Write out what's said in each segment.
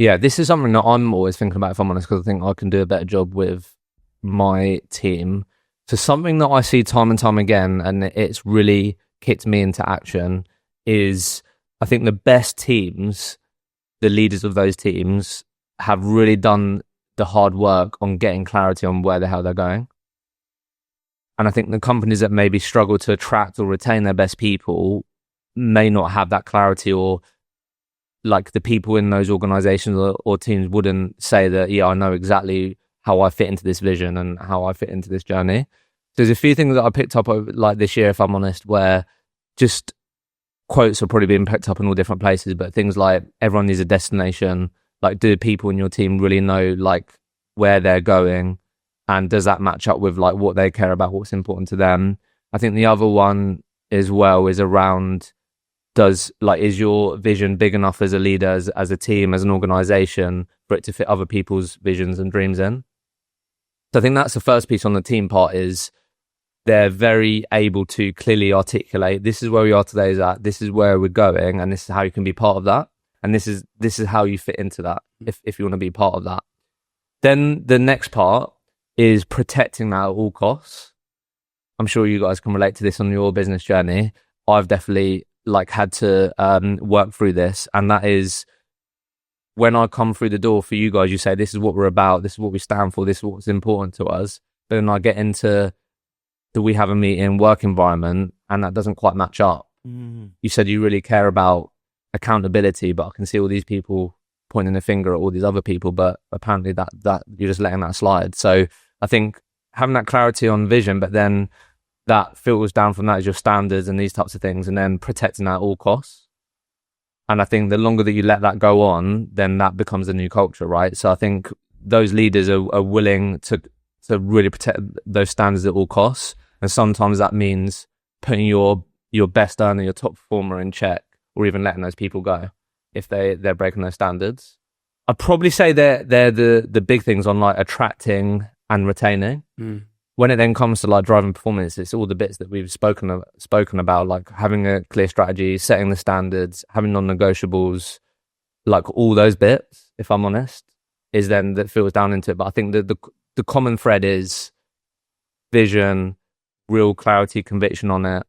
Yeah, this is something that I'm always thinking about, if I'm honest, because I think I can do a better job with my team. So something that I see time and time again, and it's really kicked me into action, is I think the best teams, the leaders of those teams, have really done the hard work on getting clarity on where the hell they're going. And I think the companies that maybe struggle to attract or retain their best people may not have that clarity, or like the people in those organizations or teams wouldn't say that, yeah, I know exactly how I fit into this vision and how I fit into this journey. There's a few things that I picked up over, like this year, if I'm honest, where just quotes are probably being picked up in all different places, but things like everyone needs a destination. Like, do people in your team really know like where they're going, and does that match up with like what they care about, what's important to them? I think the other one as well is around, is your vision big enough as a leader, as a team, as an organization, for it to fit other people's visions and dreams in? So I think that's the first piece on the team part, is they're very able to clearly articulate, this is where we are today, is that this is where we're going, and this is how you can be part of that, and this is how you fit into that if you want to be part of that. Then the next part is protecting that at all costs. I'm sure you guys can relate to this on your business journey. I've definitely had to work through this, and that is, when I come through the door for you guys, you say, this is what we're about, this is what we stand for, this is what's important to us. But then I get into we have a meeting, work environment, and that doesn't quite match up. You said you really care about accountability, but I can see all these people pointing a finger at all these other people, but apparently that you're just letting that slide. So I think having that clarity on vision, but then that filters down from that is your standards and these types of things, and then protecting that at all costs. And I think the longer that you let that go on, then that becomes a new culture, right? So I think those leaders are willing to really protect those standards at all costs. And sometimes that means putting your best earner, your top performer in check, or even letting those people go if they're breaking those standards. I'd probably say they're the big things on like attracting and retaining. When it then comes to like driving performance, it's all the bits that we've spoken about, like having a clear strategy, setting the standards, having non-negotiables, like all those bits, if I'm honest, is then that fills down into it. But I think the common thread is vision, real clarity, conviction on it,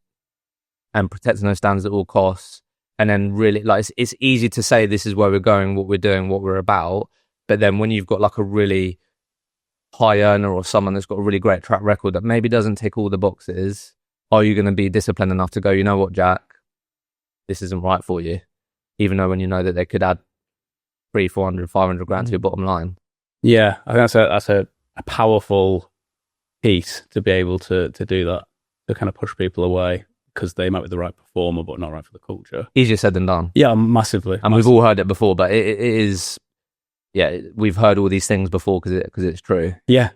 and protecting those standards at all costs. And then really, like, it's easy to say this is where we're going, what we're doing, what we're about. But then when you've got like a really high earner or someone that's got a really great track record that maybe doesn't tick all the boxes, are you going to be disciplined enough to go, you know what, Jack, this isn't right for you, even though when you know that they could add 300, 400, 500 grand to your bottom line? Yeah, I think that's a powerful piece to be able to do that, to kind of push people away because they might be the right performer but not right for the culture. Easier said than done. Yeah, massively. And we've all heard it before, but it is, yeah, we've heard all these things before because it's true. Yeah,